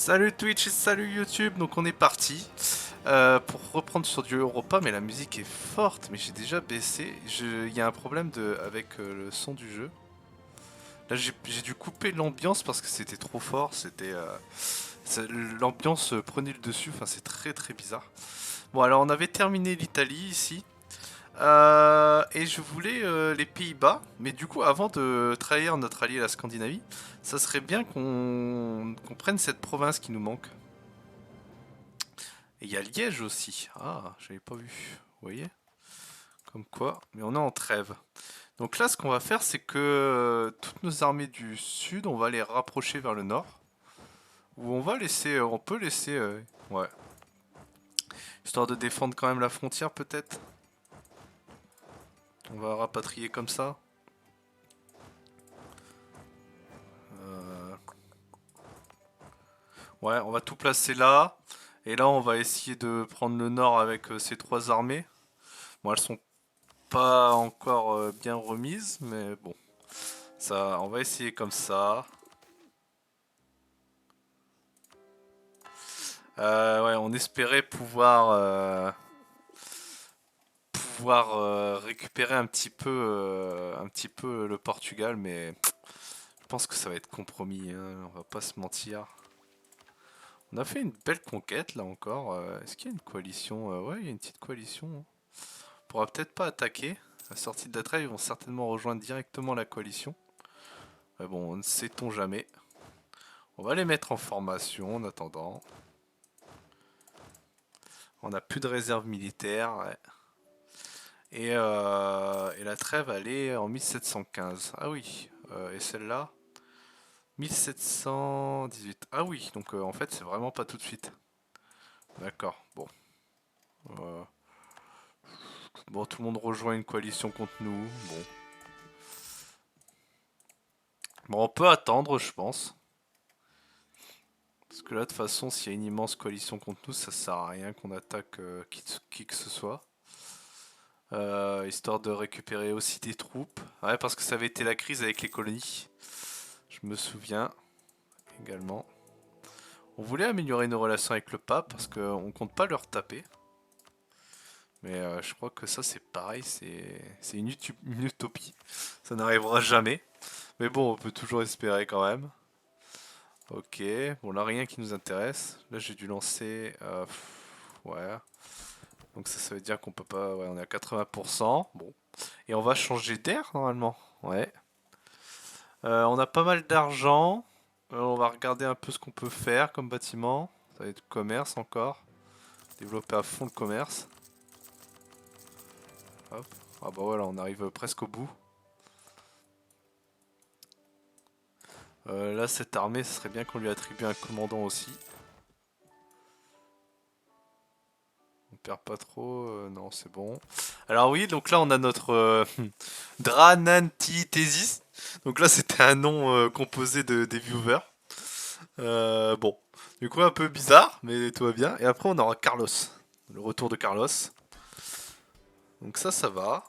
Salut Twitch et salut YouTube, donc on est parti pour reprendre sur du Europa, mais la musique est forte, mais j'ai déjà baissé. Il y a un problème avec le son du jeu. Là j'ai dû couper l'ambiance parce que c'était trop fort, l'ambiance prenait le dessus, enfin c'est très très bizarre. Bon alors on avait terminé l'Italie ici, et je voulais les Pays-Bas, mais du coup avant de trahir notre allié la Scandinavie, ça serait bien qu'on prenne cette province qui nous manque. Et il y a Liège aussi. Ah, j'avais pas vu. Vous voyez? Comme quoi. Mais on est en trêve. Donc là, ce qu'on va faire, c'est que toutes nos armées du sud, on va les rapprocher vers le nord. Ou on va laisser. On peut laisser. Ouais. Histoire de défendre quand même la frontière, peut-être. On va rapatrier comme ça. Euh, Ouais, on va tout placer là. Et là, on va essayer de prendre le nord avec ces trois armées. Bon, elles sont pas encore bien remises, mais bon. Ça, on va essayer comme ça. Ouais, on espérait pouvoir récupérer un petit peu le Portugal, mais je pense que ça va être compromis, hein, on va pas se mentir. On a fait une belle conquête là encore. Est-ce qu'il y a une coalition? Ouais, il y a une petite coalition, hein. On pourra peut-être pas attaquer. À la sortie de la trêve, ils vont certainement rejoindre directement la coalition. Mais bon, ne sait-on jamais. On va les mettre en formation en attendant. On n'a plus de réserve militaire. Ouais. Et la trêve, elle est en 1715. Ah oui. Et celle-là, 1718. Ah oui, donc en fait, c'est vraiment pas tout de suite. D'accord, bon. Euh, bon, tout le monde rejoint une coalition contre nous. Bon. Bon, on peut attendre, je pense. Parce que là, de toute façon, s'il y a une immense coalition contre nous, ça sert à rien qu'on attaque qui que ce soit. Histoire de récupérer aussi des troupes. Ouais, parce que ça avait été la crise avec les colonies. Je me souviens également. On voulait améliorer nos relations avec le pape parce qu'on compte pas leur taper. Mais je crois que ça c'est pareil, c'est une utopie. Ça n'arrivera jamais. Mais bon, on peut toujours espérer quand même. Ok, bon là rien qui nous intéresse. Là j'ai dû lancer... ouais. Donc ça veut dire qu'on peut pas... Ouais, on est à 80%. Bon. Et on va changer d'air normalement. Ouais. On a pas mal d'argent. On va regarder un peu ce qu'on peut faire comme bâtiment. Ça va être commerce encore. Développer à fond le commerce. Hop. Ah bah voilà, on arrive presque au bout. Là, cette armée, ce serait bien qu'on lui attribue un commandant aussi. On perd pas trop, non, c'est bon. Alors oui, donc là, on a notre Dranantithesis. Donc là, c'était un nom composé des viewers. Bon, du coup, un peu bizarre, mais tout va bien. Et après, on aura Carlos. Le retour de Carlos. Donc ça va.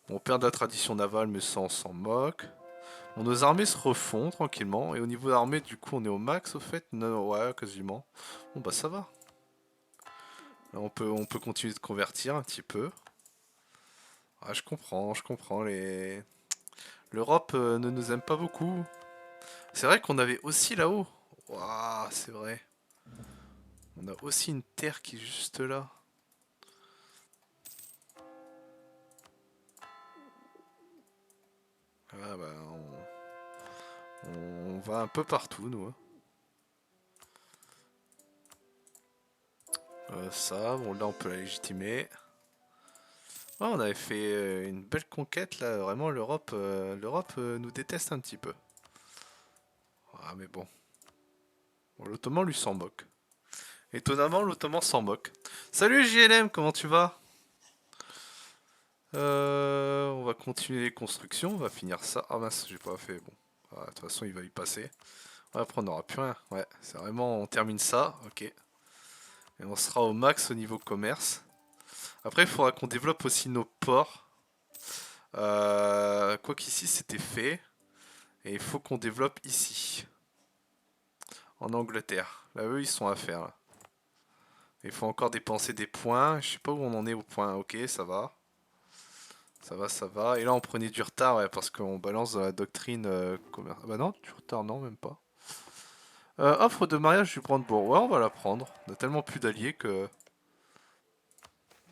Bon, on perd de la tradition navale, mais ça, on s'en moque. Bon, nos armées se refont tranquillement. Et au niveau d'armée, du coup, on est au max au fait. Non, ouais, quasiment. Bon, bah ça va. Là, on peut continuer de convertir un petit peu. Ah, je comprends. L'Europe ne nous aime pas beaucoup. C'est vrai qu'on avait aussi là-haut. Waouh, c'est vrai. On a aussi une terre qui est juste là. Ah bah, on va un peu partout, nous, hein. Ça, bon là on peut la légitimer. Ouais, on avait fait une belle conquête là, vraiment l'Europe nous déteste un petit peu. Ah mais bon, bon, l'Ottoman lui s'en moque. Étonnamment, l'Ottoman s'en moque. Salut JLM, comment tu vas? On va continuer les constructions, on va finir ça. Ah mince, j'ai pas fait, bon. Ah, de toute façon, il va y passer. Ouais, après, on n'aura plus rien. Ouais, c'est vraiment, on termine ça, ok. Et on sera au max au niveau commerce. Après, il faudra qu'on développe aussi nos ports. Quoi qu'ici, c'était fait. Et il faut qu'on développe ici. en Angleterre. Là, eux, ils sont à faire. Là. Il faut encore dépenser des points. Je sais pas où on en est au point. Ok, ça va. Ça va, ça va. Et là, on prenait du retard, ouais, parce qu'on balance dans la doctrine commerciale. Bah non, du retard, non, même pas. Offre de mariage du Brandebourg. Ouais, on va la prendre. On a tellement plus d'alliés que...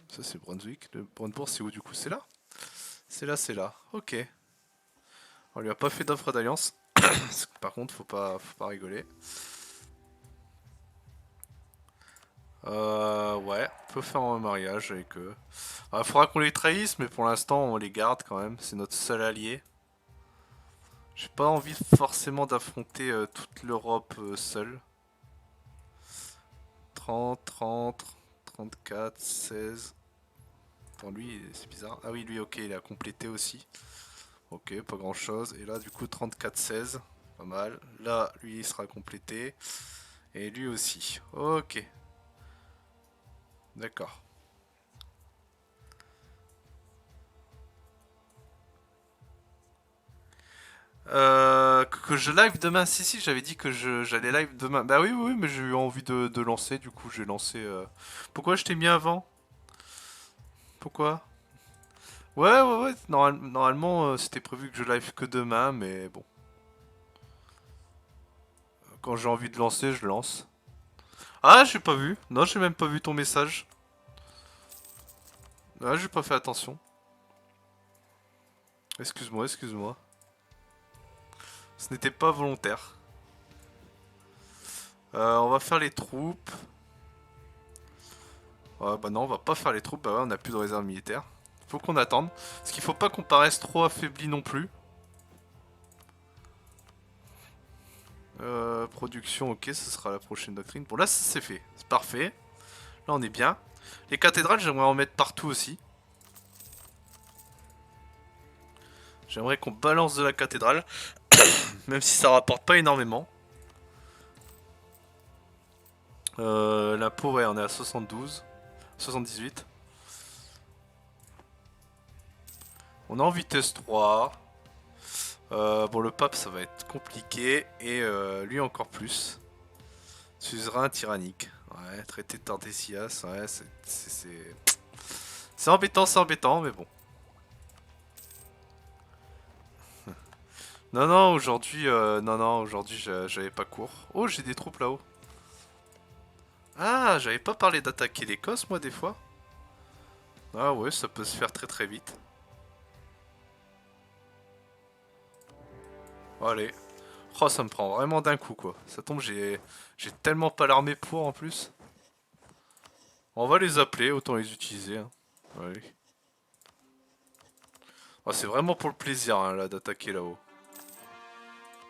Ça, c'est Brunswick. Le Brandebourg, c'est où, du coup? C'est là? C'est là, c'est là. Ok. On lui a pas fait d'offre d'alliance. Par contre, faut pas rigoler. Ouais, on peut faire un mariage avec eux. Faudra qu'on les trahisse, mais pour l'instant, on les garde quand même. C'est notre seul allié. J'ai pas envie forcément d'affronter toute l'Europe seule. 30, 30, 34, 16. Attends, lui, c'est bizarre. Ah oui, lui, ok, il a complété aussi. Ok, pas grand chose. Et là, du coup, 34, 16. Pas mal. Là, lui, il sera complété. Et lui aussi. Ok, d'accord. Que je live demain. Si, si, j'avais dit que j'allais live demain. Bah oui, oui, oui, mais j'ai eu envie de lancer. Du coup, j'ai lancé. Pourquoi je t'ai mis avant? Pourquoi? Ouais, ouais, ouais. Normalement, c'était prévu que je live que demain, mais bon. Quand j'ai envie de lancer, je lance. Ah, j'ai pas vu. Non, j'ai même pas vu ton message. Ah, j'ai pas fait attention. Excuse-moi, excuse-moi. Ce n'était pas volontaire. On va faire les troupes. Bah non, on va pas faire les troupes. Bah ouais, on a plus de réserve militaire. Faut qu'on attende. Parce qu'il faut pas qu'on paraisse trop affaibli non plus. Production, ok, ce sera la prochaine doctrine. Bon, là, ça c'est fait. C'est parfait. Là, on est bien. Les cathédrales, j'aimerais en mettre partout aussi. J'aimerais qu'on balance de la cathédrale. Même si ça rapporte pas énormément. L'impôt, ouais, on est à 72. 78. On est en vitesse 3. Bon, le pape, ça va être compliqué. Et lui, encore plus. Suzerain tyrannique. Ouais, traité de Tordesillas. Ouais, c'est embêtant, mais bon. Non, non, aujourd'hui, j'avais pas cours. Oh, j'ai des troupes là-haut. Ah, j'avais pas parlé d'attaquer l'Écosse, moi, des fois. Ah ouais, ça peut se faire très très vite. Allez. Oh, ça me prend vraiment d'un coup, quoi. Ça tombe, j'ai tellement pas l'armée pour, en plus. On va les appeler, autant les utiliser. Hein. Ouais. Ah, c'est vraiment pour le plaisir, hein, là, d'attaquer là-haut.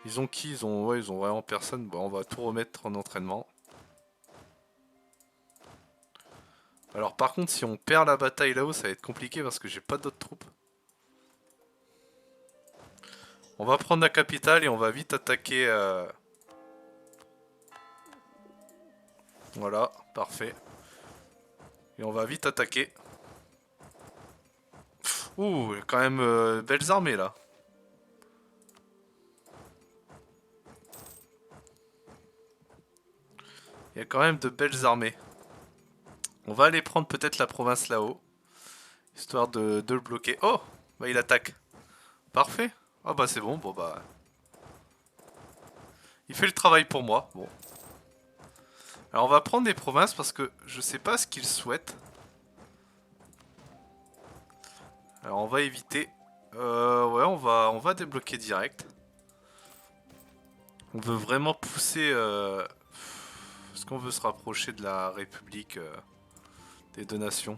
Ils ont qui? Ouais, ils ont vraiment personne. Bon, on va tout remettre en entraînement. Alors par contre, si on perd la bataille là-haut, ça va être compliqué parce que j'ai pas d'autres troupes. On va prendre la capitale et on va vite attaquer. Voilà, parfait. Et on va vite attaquer. Ouh, quand même belles armées là. Il y a quand même de belles armées. On va aller prendre peut-être la province là-haut. Histoire de le bloquer. Oh, bah il attaque. Parfait. Ah bah c'est bon, bon bah... Il fait le travail pour moi. Bon. Alors on va prendre des provinces parce que je sais pas ce qu'il souhaite. Alors on va éviter. Ouais, on va débloquer direct. On veut vraiment pousser. Est-ce qu'on veut se rapprocher de la République des deux nations?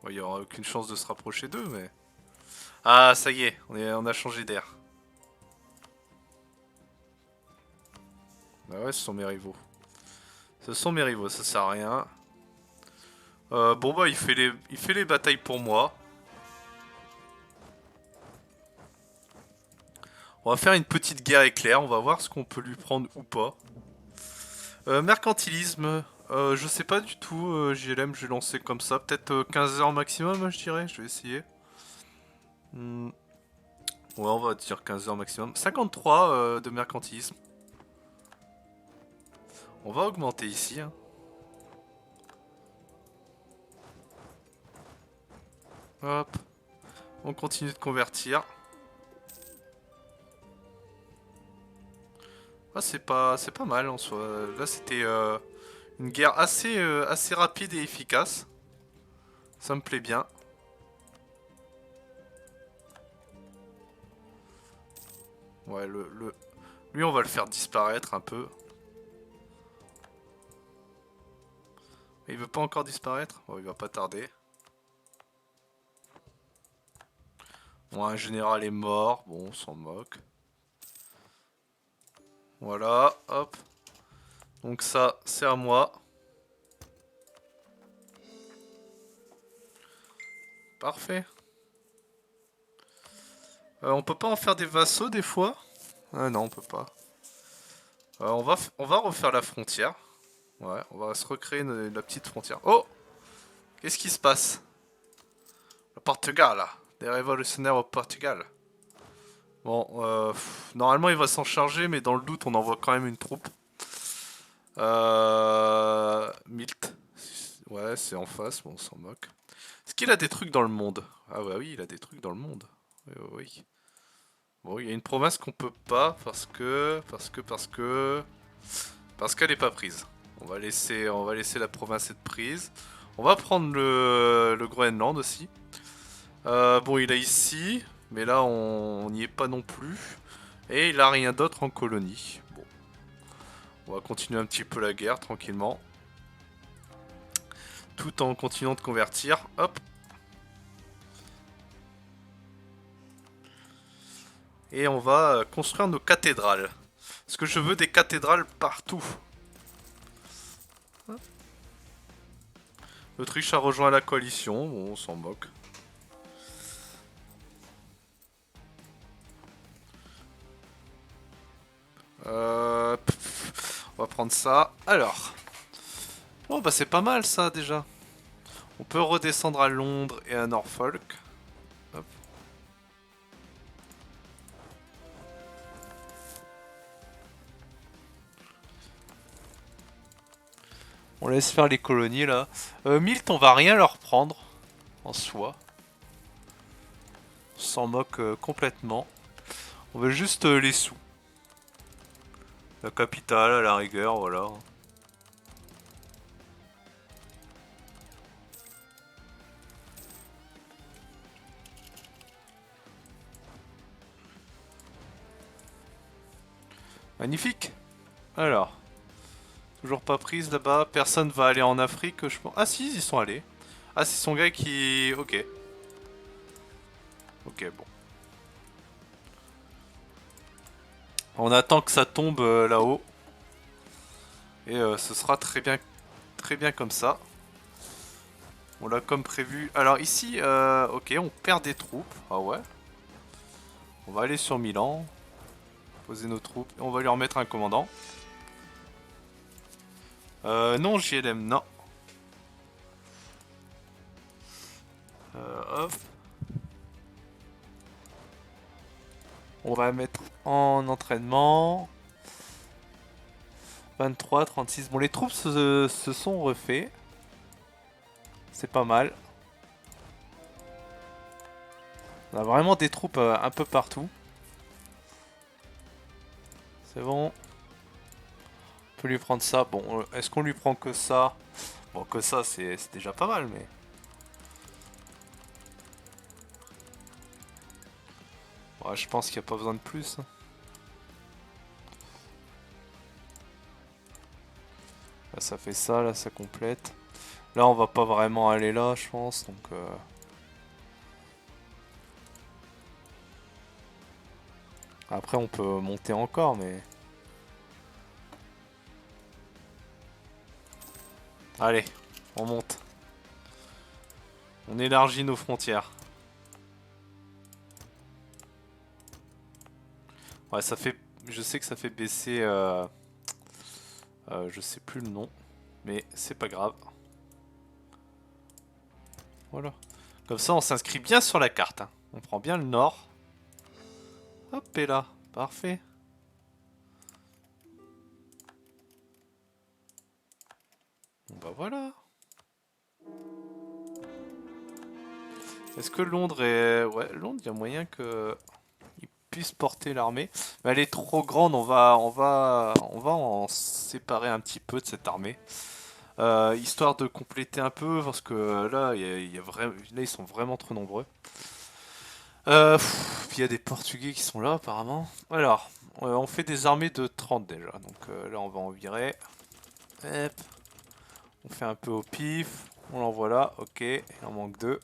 Bon, il n'y aura aucune chance de se rapprocher d'eux, mais. Ah, ça y est, on a changé d'air. Bah ouais, ce sont mes rivaux. Ce sont mes rivaux, ça sert à rien. Bon bah il fait les batailles pour moi. On va faire une petite guerre éclair, on va voir ce qu'on peut lui prendre ou pas. Mercantilisme, je sais pas du tout, JLM je vais lancer comme ça, peut-être 15 heures maximum je dirais, je vais essayer. Hmm, ouais on va dire 15 heures maximum. 53 de mercantilisme. On va augmenter ici. Hein. Hop. On continue de convertir. Ah, c'est pas mal en soi. Là, c'était une guerre assez rapide et efficace. Ça me plaît bien. Ouais, lui, on va le faire disparaître un peu. Il veut pas encore disparaître? Bon, il va pas tarder. Bon, un général est mort. Bon, on s'en moque. Voilà, hop. Donc ça, c'est à moi. Parfait. On peut pas en faire des vassaux des fois? Ah non, on peut pas. On va refaire la frontière. Ouais, on va se recréer la petite frontière. Oh! Qu'est-ce qui se passe? Le Portugal, là. Des révolutionnaires au Portugal. Bon, normalement il va s'en charger, mais dans le doute, on envoie quand même une troupe. Milt. Ouais, c'est en face, bon, on s'en moque. Est-ce qu'il a des trucs dans le monde? Ah bah oui, il a des trucs dans le monde. Oui, oui, oui. Bon, il y a une province qu'on peut pas parce qu'elle est pas prise. On va laisser la province être prise. On va prendre le Groenland aussi. Bon, il a ici, mais là on n'y est pas non plus. Et il a rien d'autre en colonie. Bon, on va continuer un petit peu la guerre tranquillement, tout en continuant de convertir. Hop. Et on va construire nos cathédrales. Parce que je veux des cathédrales partout. L'Autriche a rejoint la coalition, bon, on s'en moque. On va prendre ça. Alors. Oh bah c'est pas mal ça déjà. On peut redescendre à Londres et à Norfolk. Hop. On laisse faire les colonies là. Milt, on va rien leur prendre en soi. On s'en moque complètement. On veut juste les sous. La capitale à la rigueur, voilà. Magnifique. Alors. Toujours pas prise là-bas. Personne va aller en Afrique, je pense. Ah si, ils sont allés. Ah, c'est son gars qui... Ok. Ok, bon. On attend que ça tombe là-haut. Et ce sera très bien comme ça. On l'a comme prévu. Alors ici, ok, on perd des troupes. Ah ouais. On va aller sur Milan. Poser nos troupes. Et on va lui remettre un commandant. Non, JLM, non. Hop. On va mettre en entraînement. 23, 36. Bon, les troupes se sont refaits. C'est pas mal. On a vraiment des troupes un peu partout. C'est bon. On peut lui prendre ça. Bon, est-ce qu'on lui prend que ça? Bon, que ça, c'est déjà pas mal, mais... Ouais, je pense qu'il n'y a pas besoin de plus. Là, ça fait ça, là, ça complète. Là, on va pas vraiment aller là, je pense, donc... Après, on peut monter encore, mais... Allez, on monte. On élargit nos frontières. Ouais, ça fait... Je sais que ça fait baisser... je sais plus le nom. Mais c'est pas grave. Voilà. Comme ça, on s'inscrit bien sur la carte. Hein. On prend bien le nord. Hop, et là. Parfait. Bon bah voilà. Est-ce que Londres est... Ouais, Londres, il y a moyen que... il puisse porter l'armée. Mais elle est trop grande, on va en séparer un petit peu de cette armée. Histoire de compléter un peu, parce que là, là ils sont vraiment trop nombreux. Puis il y a des Portugais qui sont là apparemment. Alors, on fait des armées de 30 déjà. Donc là, on va en virer. Hop. On fait un peu au pif. On l'envoie là. Ok, il en manque deux.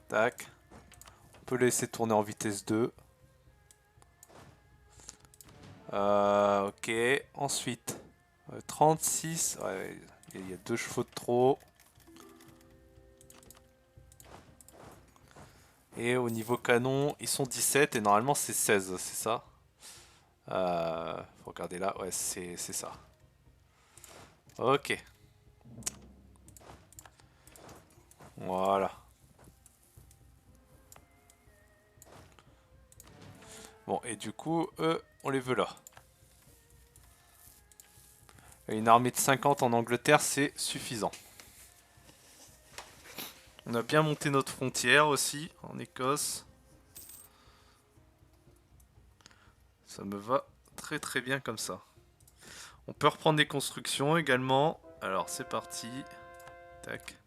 Tac. On peut laisser tourner en vitesse 2. Ok, ensuite 36. Ouais, il y a deux chevaux de trop. Et au niveau canon, ils sont 17 et normalement c'est 16, c'est ça? Faut regarder là, ouais, c'est ça. Ok, voilà. Bon, et du coup, eux, on les veut là. Et une armée de 50 en Angleterre, c'est suffisant. On a bien monté notre frontière aussi, en Écosse. Ça me va très très bien comme ça. On peut reprendre des constructions également. Alors, c'est parti. Tac.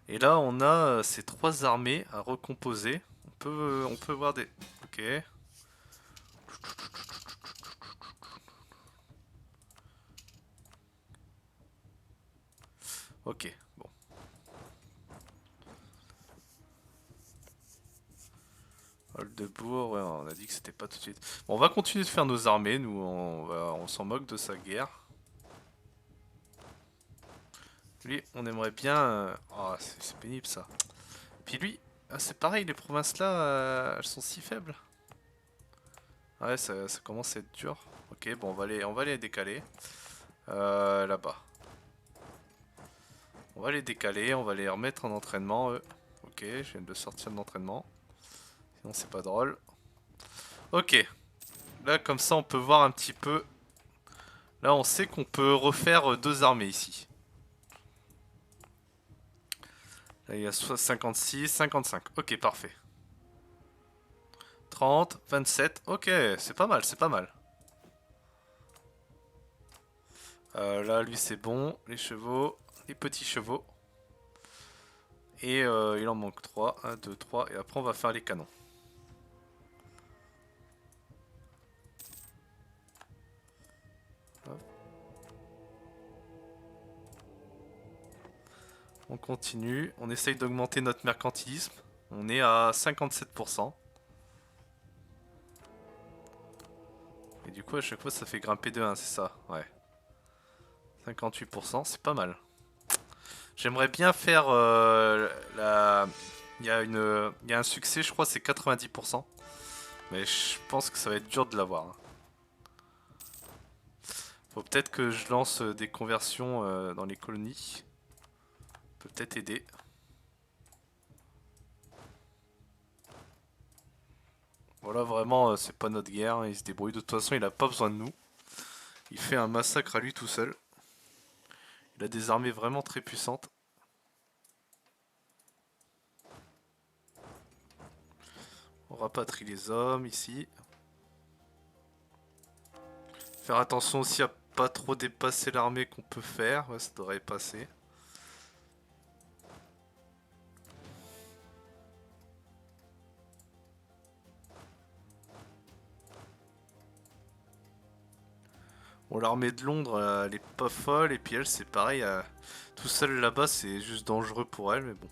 Et là, on a ces trois armées à recomposer. On peut voir des... Ok. Ok, bon. Oldebourg, ouais, on a dit que c'était pas tout de suite. Bon, on va continuer de faire nos armées, nous, on s'en moque de sa guerre. Lui, on aimerait bien... Oh, c'est pénible ça. Puis lui, c'est pareil, les provinces là, elles sont si faibles. Ouais, ça commence à être dur. Ok, bon, on va les décaler. Là-bas. On va les décaler, on va les remettre en entraînement, eux. Ok, je viens de sortir de l'entraînement. Sinon, c'est pas drôle. Ok. Là, comme ça, on peut voir un petit peu. Là, on sait qu'on peut refaire deux armées ici. Là, il y a 56, 55. Ok, parfait. 30, 27. Ok, c'est pas mal, c'est pas mal. Là, lui, c'est bon. Les chevaux, les petits chevaux. Et il en manque 3. 1, 2, 3. Et après, on va faire les canons. Hop. On continue. On essaye d'augmenter notre mercantilisme. On est à 57%. Et du coup, à chaque fois, ça fait grimper de 1, c'est ça? Ouais. 58%, c'est pas mal. J'aimerais bien faire la... Il y a un succès, je crois, c'est 90%. Mais je pense que ça va être dur de l'avoir, hein. Faut peut-être que je lance des conversions dans les colonies. Peut-être aider. Voilà, vraiment, c'est pas notre guerre, hein, il se débrouille. De toute façon, il a pas besoin de nous. Il fait un massacre à lui tout seul. Il a des armées vraiment très puissantes. On rapatrie les hommes ici. Faire attention aussi à pas trop dépasser l'armée qu'on peut faire. Ouais, ça devrait passer. Bon, l'armée de Londres, elle est pas folle. Et puis elle, c'est pareil. Tout seul là-bas, c'est juste dangereux pour elle. Mais bon.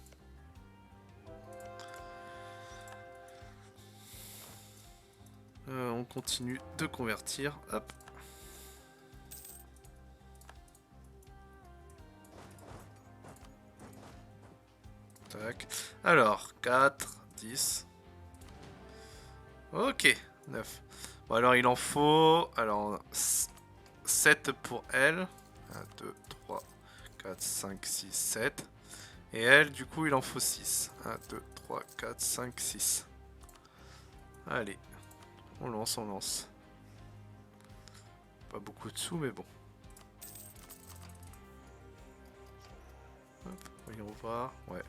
On continue de convertir. Hop. Tac. Alors, 4, 10. Ok, 9. Bon, alors il en faut. Alors, 7 pour elle. 1, 2, 3, 4, 5, 6, 7. Et elle, du coup, il en faut 6. 1, 2, 3, 4, 5, 6. Allez. On lance, on lance. Pas beaucoup de sous, mais bon. Hop, voyons voir. Ouais.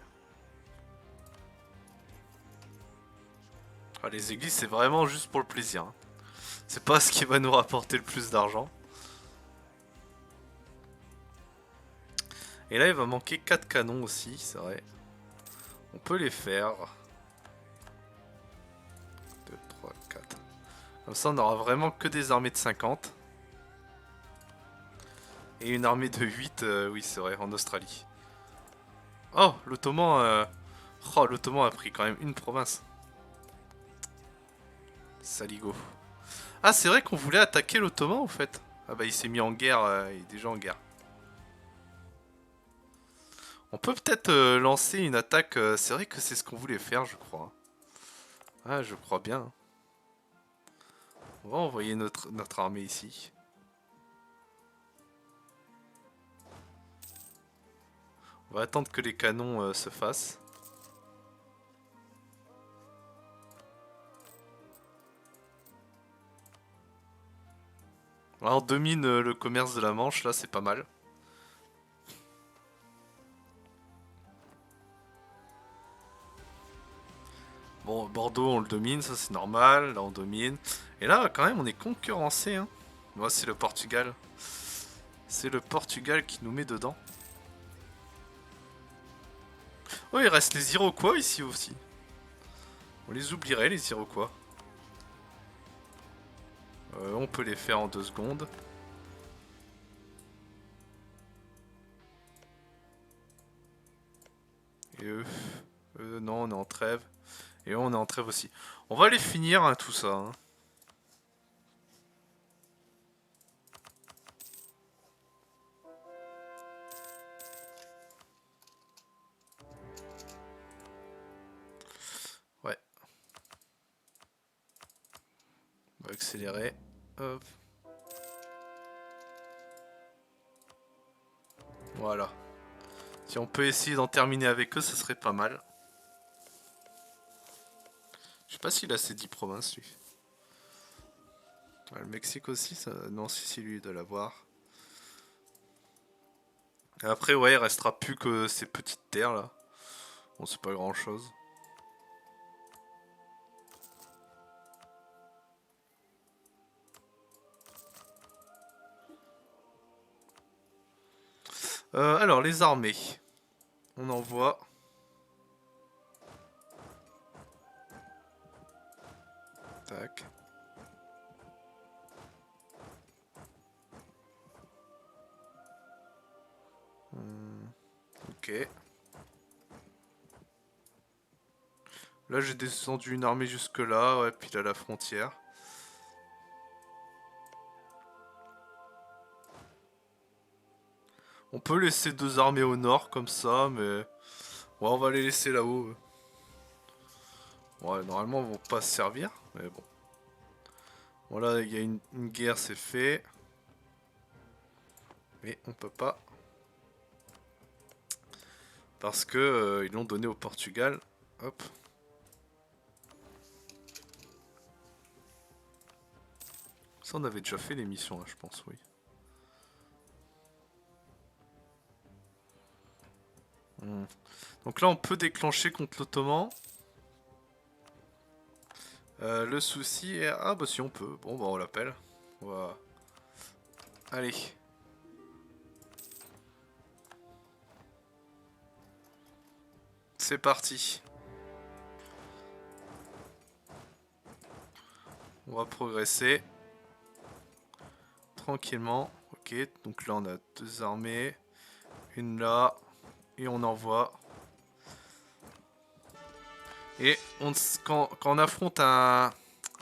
Ah, les églises, c'est vraiment juste pour le plaisir. Hein. C'est pas ce qui va nous rapporter le plus d'argent. Et là, il va manquer 4 canons aussi, c'est vrai. On peut les faire. 2, 3, 4. Comme ça, on aura vraiment que des armées de 50. Et une armée de 8, oui, c'est vrai, en Australie. Oh, l'Ottoman... Oh, l'Ottoman a pris quand même une province. Saligo. Ah, c'est vrai qu'on voulait attaquer l'Ottoman, en fait. Ah bah, il s'est mis en guerre, il est déjà en guerre. On peut peut-être lancer une attaque, c'est vrai que c'est ce qu'on voulait faire, je crois. Ah, je crois bien. On va envoyer notre armée ici. On va attendre que les canons se fassent. Là, on domine le commerce de la Manche, là c'est pas mal. Bon, Bordeaux on le domine, ça c'est normal, là on domine. Et là quand même on est concurrencé. Hein. Moi c'est le Portugal. C'est le Portugal qui nous met dedans. Oh il reste les Iroquois ici aussi. On les oublierait les Iroquois. On peut les faire en 2 secondes. Et eux, non on est en trêve. Et eux, on est en trêve aussi. On va les finir hein, tout ça. Hein. Ouais. On va accélérer. Hop. Voilà. Si on peut essayer d'en terminer avec eux, ce serait pas mal. Je sais pas s'il a ses 10 provinces, lui. Ouais, le Mexique aussi, ça... non, si, lui, il doit l'avoir. Et après, ouais, il restera plus que ces petites terres, là. Bon, c'est pas grand-chose. Alors, les armées. On envoie... Tac. Ok. Là, j'ai descendu une armée jusque là, ouais, puis là, la frontière. On peut laisser 2 armées au nord, comme ça, mais... Ouais, on va les laisser là-haut. Ouais, normalement, ils vont pas se servir, mais bon. Voilà, il y a une guerre, c'est fait. Mais on peut pas. Parce que ils l'ont donné au Portugal. Hop. Ça, on avait déjà fait l'émission, là, je pense, oui. Donc là, on peut déclencher contre l'Ottoman. Le souci est... Ah bah si, on peut. Bon, bah on l'appelle. Voilà. Allez. C'est parti. On va progresser. Tranquillement. Ok, donc là, on a 2 armées. Une là. Et on envoie. Et quand on affronte un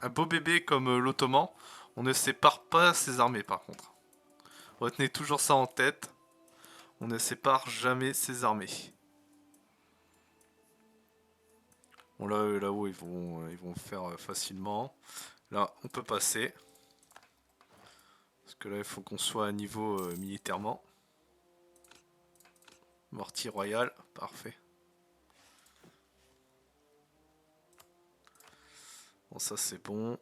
beau bébé comme l'Ottoman, on ne sépare pas ses armées par contre. Retenez toujours ça en tête. On ne sépare jamais ses armées. Bon là, là-haut ils vont faire facilement. Là on peut passer. Parce que là il faut qu'on soit à niveau militairement. Mortier royal, parfait. Bon ça c'est bon.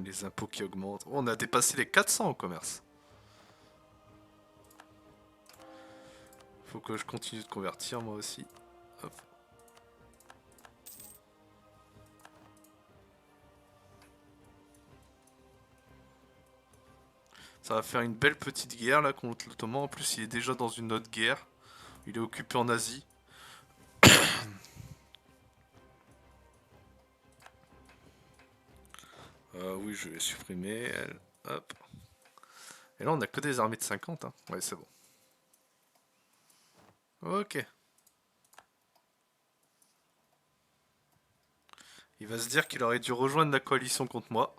Les impôts qui augmentent. Oh, on a dépassé les 400 au commerce. Faut que je continue de convertir moi aussi. Hop. Ça va faire une belle petite guerre là contre l'Ottoman. En plus, il est déjà dans une autre guerre. Il est occupé en Asie. Oui, je vais supprimer. Hop. Et là, on a que des armées de 50. Hein. Ouais, c'est bon. Ok. Il va se dire qu'il aurait dû rejoindre la coalition contre moi.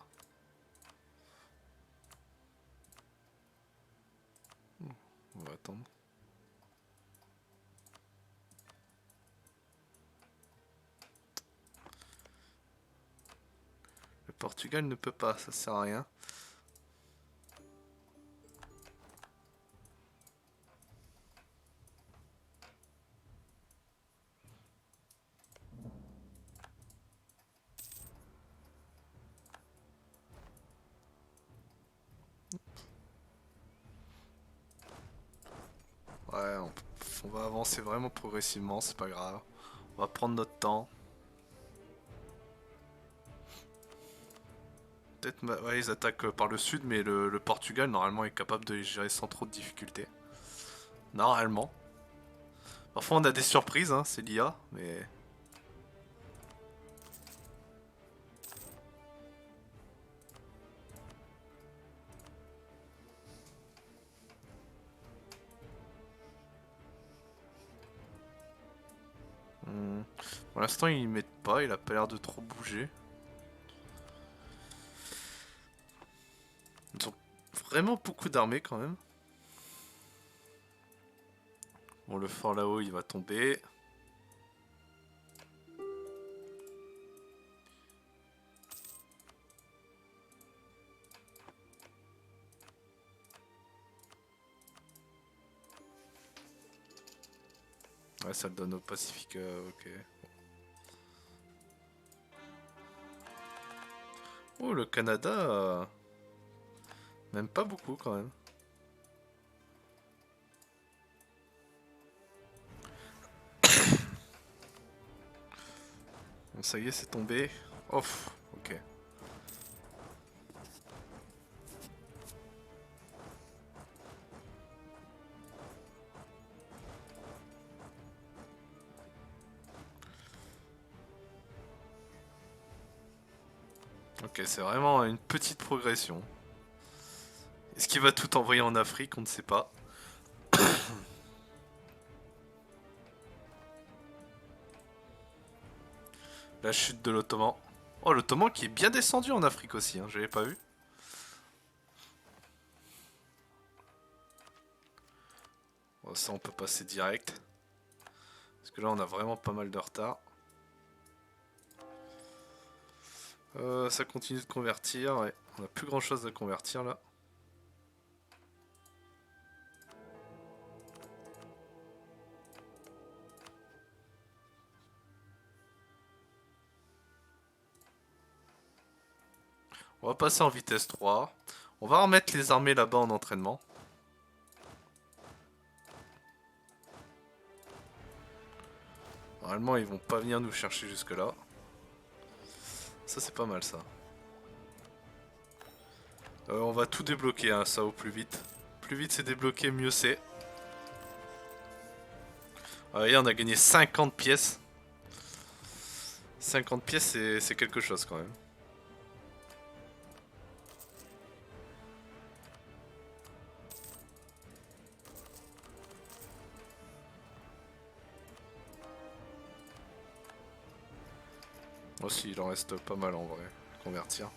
On va attendre. Le Portugal ne peut pas, ça sert à rien. Ouais, on va avancer vraiment progressivement, c'est pas grave. On va prendre notre temps. Peut-être, ouais, ils attaquent par le sud, mais le Portugal, normalement, est capable de les gérer sans trop de difficultés. Normalement. Parfois, on a des surprises, hein, c'est l'IA, mais... Pour l'instant, ils mettent pas, il a pas l'air de trop bouger. Ils ont vraiment beaucoup d'armées, quand même. Bon, le fort là-haut, il va tomber. Ouais, ça le donne au Pacifique, ok. Oh, le Canada... Même pas beaucoup, quand même. Bon, ça y est, c'est tombé. Ouf, ok. Ok, c'est vraiment une petite progression. Est-ce qu'il va tout envoyer en Afrique? On ne sait pas. La chute de l'Ottoman. Oh, l'Ottoman qui est bien descendu en Afrique aussi, hein, je l'avais pas vu. Bon, ça, on peut passer direct. Parce que là, on a vraiment pas mal de retard. Ça continue de convertir, ouais. On a plus grand chose à convertir là. On va passer en vitesse 3. On va remettre les armées là-bas en entraînement. Normalement, ils vont pas venir nous chercher jusque là. Ça, c'est pas mal ça. On va tout débloquer, hein, ça au plus vite. Plus vite c'est débloqué, mieux c'est. Voyez, on a gagné 50 pièces. 50 pièces, c'est quelque chose quand même. Moi aussi, il en reste pas mal en vrai, à convertir.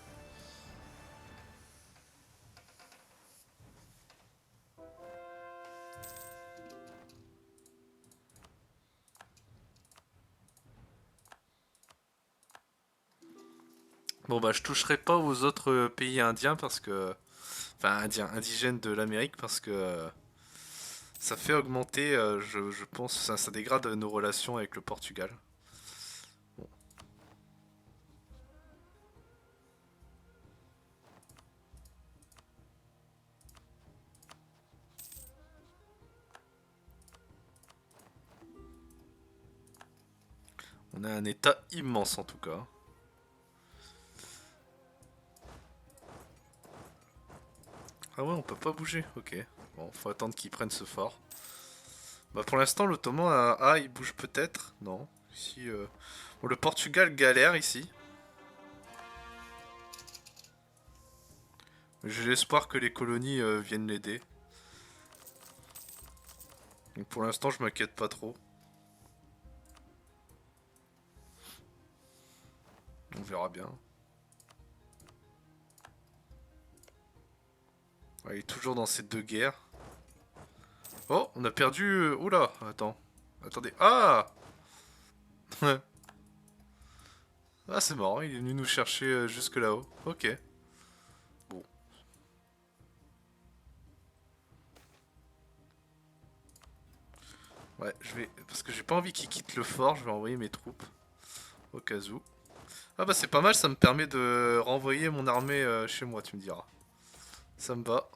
Bon bah je toucherai pas aux autres pays indiens parce que... Enfin indiens, indigènes de l'Amérique parce que... ça fait augmenter, je pense, ça dégrade nos relations avec le Portugal. Bon. On a un état immense en tout cas. Ah ouais, on peut pas bouger, ok. Bon, faut attendre qu'ils prennent ce fort. Bah pour l'instant, l'Ottoman, il bouge peut-être. Non. Ici, bon, le Portugal galère ici. J'ai l'espoir que les colonies viennent l'aider. Donc pour l'instant, je m'inquiète pas trop. On verra bien. Ouais, il est toujours dans ces deux guerres. Oh, on a perdu... Oula, attends. Attendez. Ah Ah, c'est marrant, il est venu nous chercher jusque là-haut. Ok. Bon. Ouais, je vais... Parce que j'ai pas envie qu'il quitte le fort, je vais envoyer mes troupes. Au cas où. Ah bah c'est pas mal, ça me permet de renvoyer mon armée chez moi, tu me diras. Ça me va.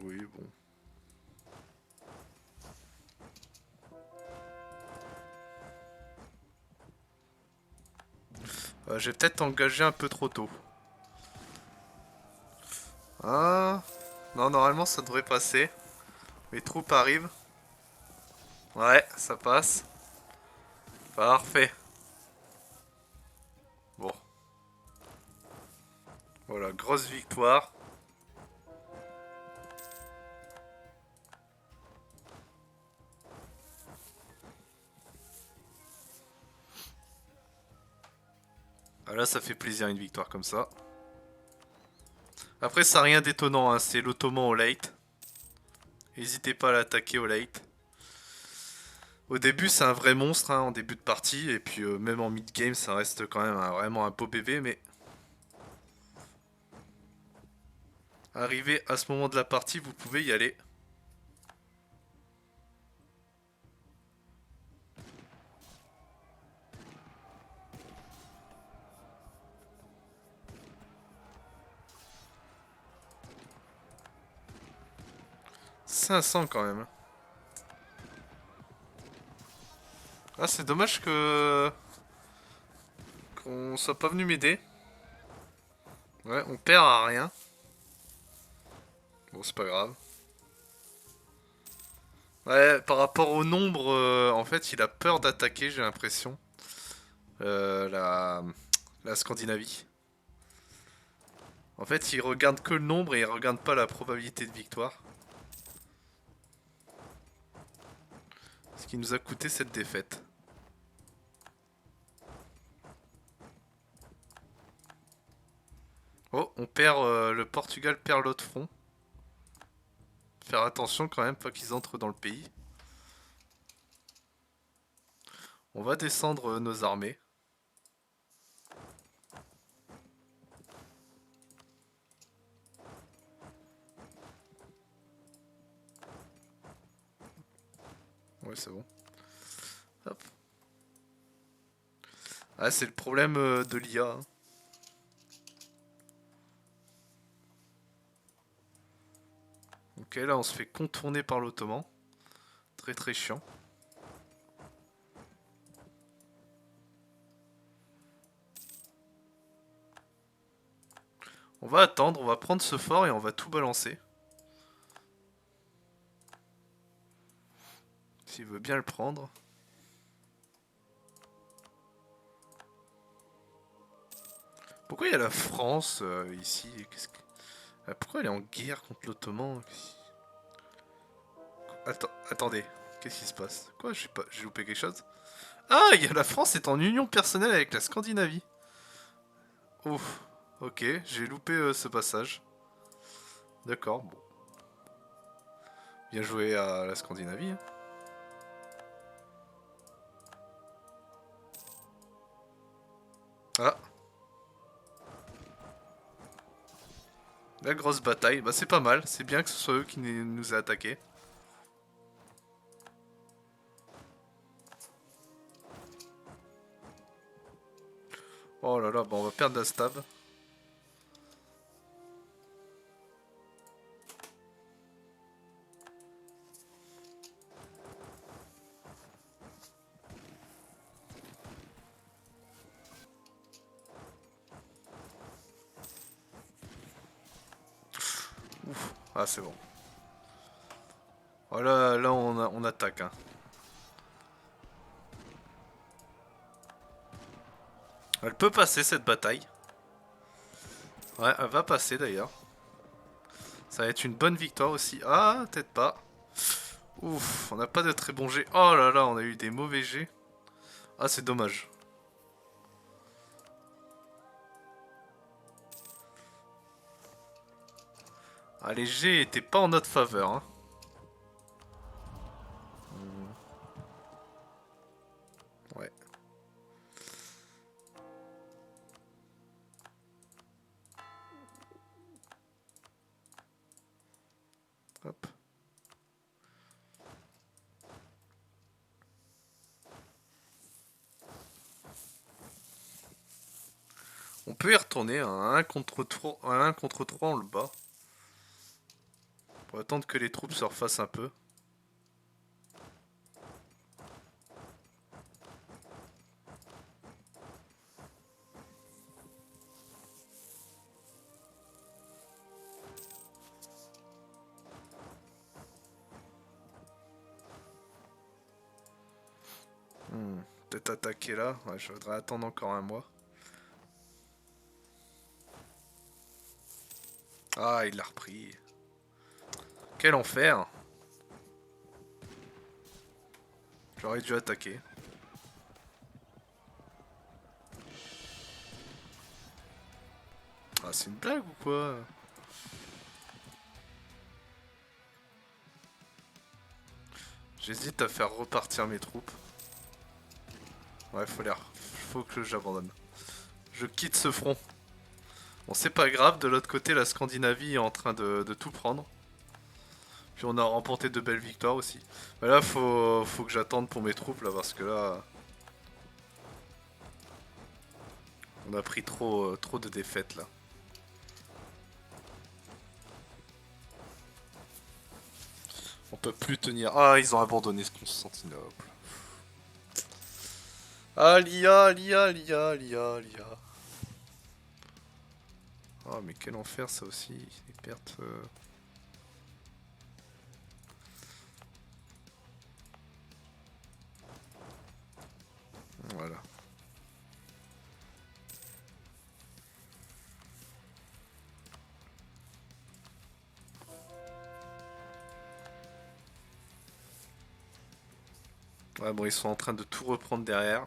Oui, bon. J'ai peut-être engagé un peu trop tôt. Ah. Non, normalement ça devrait passer. Les troupes arrivent. Ouais, ça passe. Parfait. Bon. Voilà, grosse victoire. Ah là, ça fait plaisir une victoire comme ça. Après, ça n'a rien d'étonnant, hein, c'est l'Ottoman au late. N'hésitez pas à l'attaquer au late. Au début, c'est un vrai monstre hein, en début de partie, et puis même en mid-game, ça reste quand même vraiment un beau bébé, mais arrivé à ce moment de la partie, vous pouvez y aller. « 500 quand même. Ah, c'est dommage qu'on soit pas venu m'aider. Ouais, on perd à rien. Bon, c'est pas grave. Ouais, par rapport au nombre, en fait, il a peur d'attaquer, j'ai l'impression. La Scandinavie. En fait, il regarde que le nombre et il regarde pas la probabilité de victoire. Ce qui nous a coûté cette défaite. Oh, on perd, le Portugal perd l'autre front. Faire attention quand même, pas qu'ils entrent dans le pays. On va descendre nos armées. Ouais, c'est bon. Hop. Ah, c'est le problème de l'IA. Hein. Ok, là on se fait contourner par l'Ottoman. Très très chiant. On va attendre, on va prendre ce fort et on va tout balancer. S'il veut bien le prendre. Pourquoi il y a la France ici pourquoi elle est en guerre contre l'Ottoman? Attendez, qu'est-ce qui se passe? Quoi, j'ai loupé quelque chose? Ah, la France est en union personnelle avec la Scandinavie. Ouf, ok, j'ai loupé ce passage. D'accord, bon. Bien joué à la Scandinavie. Hein. Ah, la grosse bataille. Bah c'est pas mal, c'est bien que ce soit eux qui nous aient attaqués. Oh là là, bon, on va perdre la stab. Ouf, ah c'est bon. Voilà, là on attaque. Hein. Elle peut passer cette bataille. Ouais, elle va passer d'ailleurs. Ça va être une bonne victoire aussi. Ah, peut-être pas. Ouf, on n'a pas de très bons jets. Oh là là, on a eu des mauvais jets. Ah, c'est dommage. Ah, les jets étaient pas en notre faveur. Hein. Ouais. Hop. On peut y retourner. Hein. 1 contre 3, 1 contre 3, on le bat. Pour attendre que les troupes se refassent un peu. Peut-être attaquer là. Ouais, je voudrais attendre encore un mois. Ah, il l'a repris. Quel enfer. J'aurais dû attaquer. Ah, c'est une blague ou quoi? J'hésite à faire repartir mes troupes. Ouais, faut que j'abandonne. Je quitte ce front. Bon, c'est pas grave, de l'autre côté, la Scandinavie est en train de tout prendre. Puis on a remporté de belles victoires aussi. Mais là, faut que j'attende pour mes troupes, là, parce que là... On a pris trop de défaites, là. On peut plus tenir... Ah, ils ont abandonné Constantinople. Ah, l'IA. Ah, mais quel enfer, ça aussi, les pertes... Voilà. Ouais, bon, ils sont en train de tout reprendre derrière.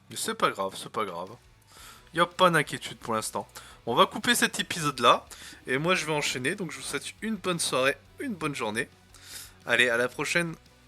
Mais c'est pas grave, c'est pas grave. Y a pas d'inquiétude pour l'instant. On va couper cet épisode là. Et moi je vais enchaîner. Donc je vous souhaite une bonne soirée, une bonne journée. Allez, à la prochaine.